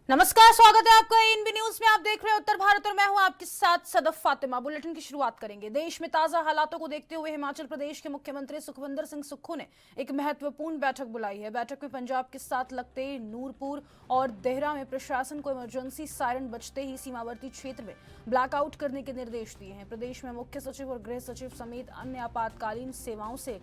नमस्कार, स्वागत है आपका एएनबी न्यूज में। आप देख रहे हैं उत्तर भारत और मैं हूं आपके साथ सदफ फातिमा। बुलेटिन की शुरुआत करेंगे। देश में ताजा हालातों को देखते हुए हिमाचल प्रदेश के मुख्यमंत्री सुखविंदर सिंह सुक्खू ने एक महत्वपूर्ण बैठक बुलाई है। बैठक में पंजाब के साथ लगते नूरपुर और देहरा में प्रशासन को इमरजेंसी सायरन बजते ही सीमावर्ती क्षेत्र में ब्लैकआउट करने के निर्देश दिए हैं। प्रदेश में मुख्य सचिव और गृह सचिव समेत अन्य आपातकालीन सेवाओं से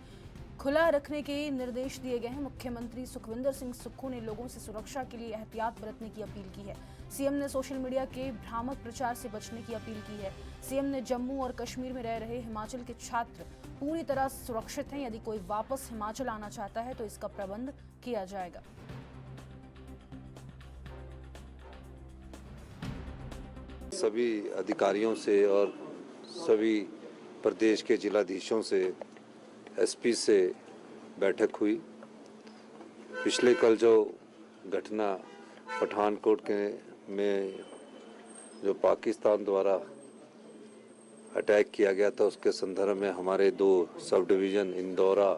खुला रखने के निर्देश दिए गए हैं। मुख्यमंत्री सुखविंदर सिंह सुक्खू ने लोगों से सुरक्षा के लिए एहतियात बरतने की अपील की है। सीएम ने सोशल मीडिया के भ्रामक प्रचार से बचने की अपील की है। सीएम ने जम्मू और कश्मीर में रह रहे हिमाचल के छात्र पूरी तरह सुरक्षित हैं। यदि कोई वापस हिमाचल आना चाहता है तो इसका प्रबंध किया जाएगा। सभी अधिकारियों से और सभी प्रदेश के जिलाधीशों से एसपी से बैठक हुई। पिछले कल जो घटना पठानकोट के में जो पाकिस्तान द्वारा अटैक किया गया था, उसके संदर्भ में हमारे 2 सब डिवीज़न इंदौरा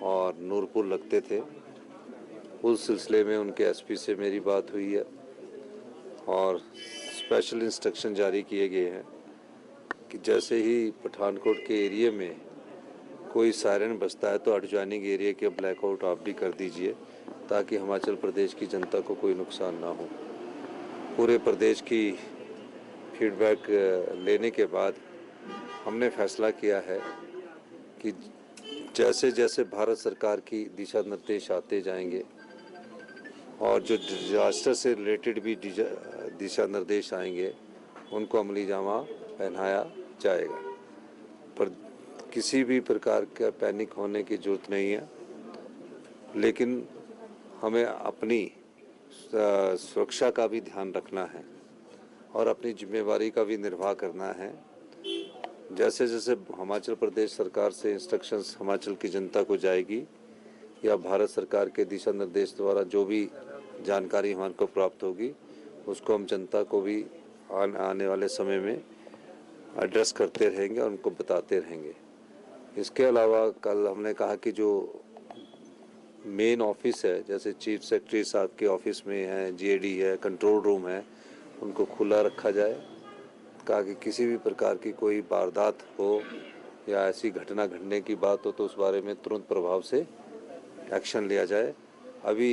और नूरपुर लगते थे। उस सिलसिले में उनके एसपी से मेरी बात हुई है और स्पेशल इंस्ट्रक्शन जारी किए गए हैं कि जैसे ही पठानकोट के एरिया में कोई सायरन बजता है तो एडजॉइनिंग एरिया के ब्लैकआउट आप भी कर दीजिए, ताकि हिमाचल प्रदेश की जनता को कोई नुकसान ना हो। पूरे प्रदेश की फीडबैक लेने के बाद हमने फैसला किया है कि जैसे जैसे भारत सरकार की दिशा निर्देश आते जाएंगे और जो डिजास्टर से रिलेटेड भी दिशा निर्देश आएंगे, उनको अमली जामा पहनाया जाएगा। पर किसी भी प्रकार का पैनिक होने की जरूरत नहीं है, लेकिन हमें अपनी सुरक्षा का भी ध्यान रखना है और अपनी जिम्मेवारी का भी निर्वाह करना है। जैसे जैसे हिमाचल प्रदेश सरकार से इंस्ट्रक्शंस हिमाचल की जनता को जाएगी या भारत सरकार के दिशा निर्देश द्वारा जो भी जानकारी हमारे को प्राप्त होगी, उसको हम जनता को भी आने वाले समय में एड्रेस करते रहेंगे और उनको बताते रहेंगे। इसके अलावा कल हमने कहा कि जो मेन ऑफिस है, जैसे चीफ सेक्रेटरी साहब के ऑफिस में है, जीएडी है, कंट्रोल रूम है, उनको खुला रखा जाए। कहा कि किसी भी प्रकार की कोई वारदात हो या ऐसी घटना घटने की बात हो तो उस बारे में तुरंत प्रभाव से एक्शन लिया जाए। अभी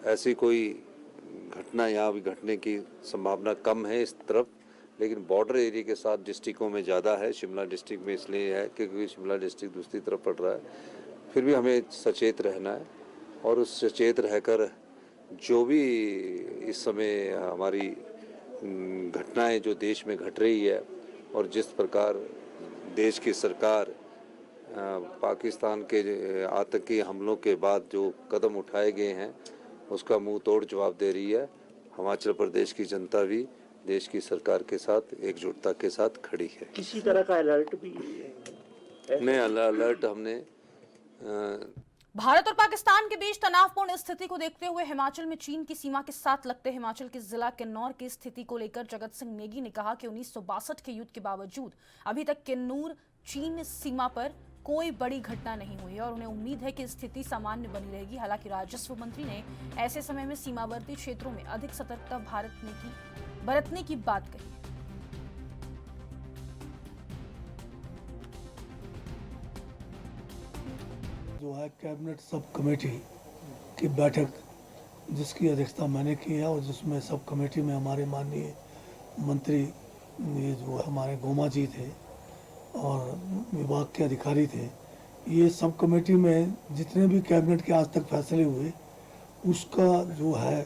ऐसी कोई घटना यहाँ भी घटने की संभावना कम है इस तरफ, लेकिन बॉर्डर एरिया के साथ डिस्ट्रिक्टों में ज़्यादा है। शिमला डिस्ट्रिक्ट में इसलिए है क्योंकि शिमला डिस्ट्रिक्ट दूसरी तरफ पड़ रहा है। फिर भी हमें सचेत रहना है और उस सचेत रहकर जो भी इस समय हमारी घटनाएं जो देश में घट रही है और जिस प्रकार देश की सरकार पाकिस्तान के आतंकी हमलों के बाद जो कदम उठाए गए हैं उसका मुंह तोड़ जवाब दे रही है। हिमाचल प्रदेश की जनता भी देश की सरकार के साथ एकजुटता के साथ खड़ी है। किसी तरह का अलर्ट भी नहीं, अलर्ट हमने भारत और पाकिस्तान के बीच तनावपूर्ण स्थिति को देखते हुए हिमाचल में चीन की सीमा के साथ लगते हिमाचल के जिला किन्नौर की स्थिति को लेकर जगत सिंह नेगी ने कहा कि 1962 के युद्ध के बावजूद अभी तक किन्नौर चीन सीमा पर कोई बड़ी घटना नहीं हुई है और उन्हें उम्मीद है कि स्थिति सामान्य बनी रहेगी। हालांकि राजस्व मंत्री ने ऐसे समय में सीमावर्ती क्षेत्रों में अधिक सतर्कता बरतने की बात कही। जो है कैबिनेट सब कमेटी की बैठक जिसकी अध्यक्षता मैंने की है और जिसमें सब कमेटी में हमारे माननीय मंत्री ये जो हमारे गोमा जी थे और विभाग के अधिकारी थे, ये सब कमेटी में जितने भी कैबिनेट के आज तक फैसले हुए उसका जो है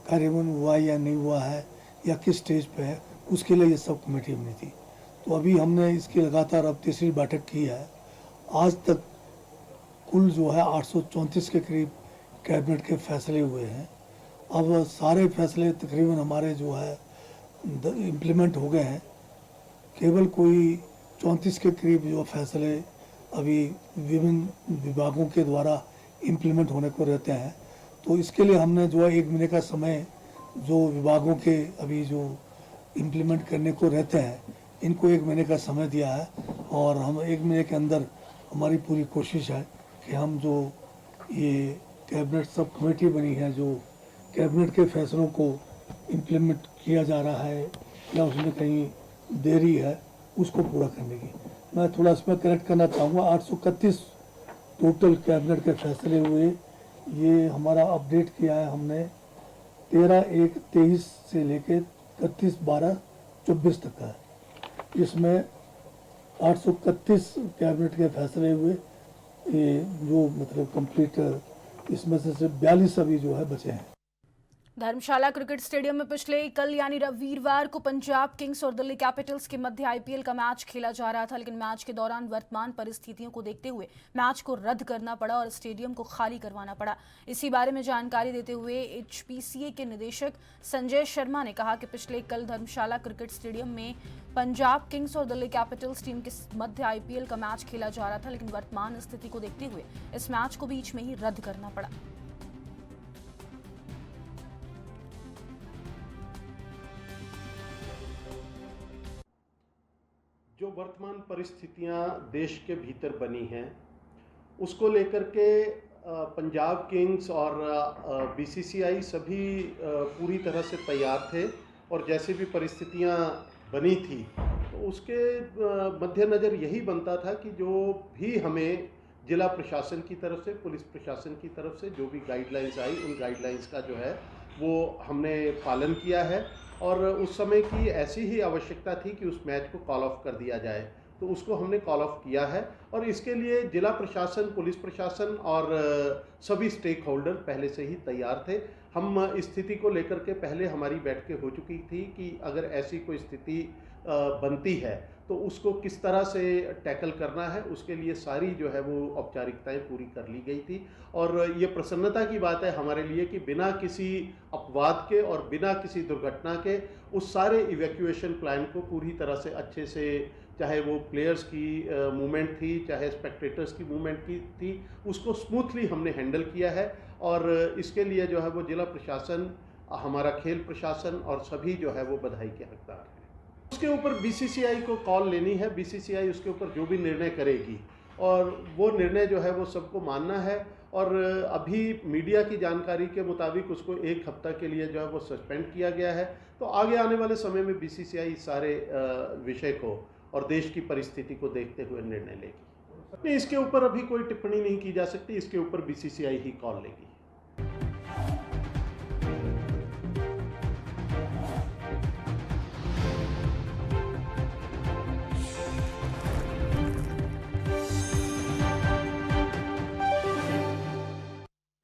कार्यान्वयन हुआ या नहीं हुआ है या किस स्टेज पे है, उसके लिए ये सब कमेटी बनी थी। तो अभी हमने इसकी लगातार अब तीसरी बैठक की है। आज तक कुल जो है 834 के करीब कैबिनेट के फैसले हुए हैं। अब सारे फैसले तकरीबन हमारे जो है इम्प्लीमेंट हो गए हैं। केवल कोई 34 के करीब जो फैसले अभी विभिन्न विभागों के द्वारा इम्प्लीमेंट होने को रहते हैं। तो इसके लिए हमने जो है 1 महीने का समय जो विभागों के अभी जो इम्प्लीमेंट करने को रहते हैं, इनको 1 महीने का समय दिया है और हम 1 महीने के अंदर हमारी पूरी कोशिश है कि हम जो ये कैबिनेट सब कमेटी बनी है जो कैबिनेट के फैसलों को इम्प्लीमेंट किया जा रहा है या उसमें कहीं देरी है, उसको पूरा करने की। मैं थोड़ा इसमें करेक्ट करना चाहूँगा, 831 टोटल कैबिनेट के फैसले हुए। ये हमारा अपडेट किया है हमने 13/1/23 से लेकर 31/12/24 तक का है। इसमें 831 कैबिनेट के फैसले हुए, ये जो मतलब कंप्लीट, इसमें से सिर्फ 42 अभी जो है बचे हैं। धर्मशाला क्रिकेट स्टेडियम में पिछले कल यानी वीरवार को पंजाब किंग्स और दिल्ली कैपिटल्स के मध्य आईपीएल का मैच खेला जा रहा था, लेकिन मैच के दौरान वर्तमान परिस्थितियों को देखते हुए मैच को रद्द करना पड़ा और स्टेडियम को खाली करवाना पड़ा। इसी बारे में जानकारी देते हुए एचपीसीए के निदेशक संजय शर्मा ने कहा कि पिछले कल धर्मशाला क्रिकेट स्टेडियम में पंजाब किंग्स और दिल्ली कैपिटल्स टीम के मध्य आईपीएल का मैच खेला जा रहा था, लेकिन वर्तमान स्थिति को देखते हुए इस मैच को बीच में ही रद्द करना पड़ा। जो वर्तमान परिस्थितियां देश के भीतर बनी हैं उसको लेकर के पंजाब किंग्स और बीसीसीआई सभी पूरी तरह से तैयार थे और जैसे भी परिस्थितियां बनी थी तो उसके मद्देनज़र यही बनता था कि जो भी हमें जिला प्रशासन की तरफ से, पुलिस प्रशासन की तरफ से जो भी गाइडलाइंस आई, उन गाइडलाइंस का जो है वो हमने पालन किया है और उस समय की ऐसी ही आवश्यकता थी कि उस मैच को कॉल ऑफ कर दिया जाए, तो उसको हमने कॉल ऑफ किया है। और इसके लिए जिला प्रशासन, पुलिस प्रशासन और सभी स्टेक होल्डर पहले से ही तैयार थे। हम स्थिति को लेकर के पहले हमारी बैठकें हो चुकी थी कि अगर ऐसी कोई स्थिति बनती है तो उसको किस तरह से टैकल करना है, उसके लिए सारी जो है वो औपचारिकताएं पूरी कर ली गई थी। और ये प्रसन्नता की बात है हमारे लिए कि बिना किसी अपवाद के और बिना किसी दुर्घटना के उस सारे इवैक्यूएशन प्लान को पूरी तरह से अच्छे से, चाहे वो प्लेयर्स की मूवमेंट थी, चाहे स्पेक्टेटर्स की मूवमेंट की थी, उसको स्मूथली हमने हैंडल किया है। और इसके लिए जो है वो जिला प्रशासन, हमारा खेल प्रशासन और सभी जो है वो बधाई के हकदार हैं। उसके ऊपर बीसीसीआई को कॉल लेनी है, बीसीसीआई उसके ऊपर जो भी निर्णय करेगी और वो निर्णय जो है वो सबको मानना है। और अभी मीडिया की जानकारी के मुताबिक उसको 1 हफ्ता के लिए जो है वो सस्पेंड किया गया है। तो आगे आने वाले समय में बीसीसीआई सारे विषय को और देश की परिस्थिति को देखते हुए निर्णय लेगी। नहीं, इसके ऊपर अभी कोई टिप्पणी नहीं की जा सकती, इसके ऊपर बीसीसीआई ही कॉल लेगी।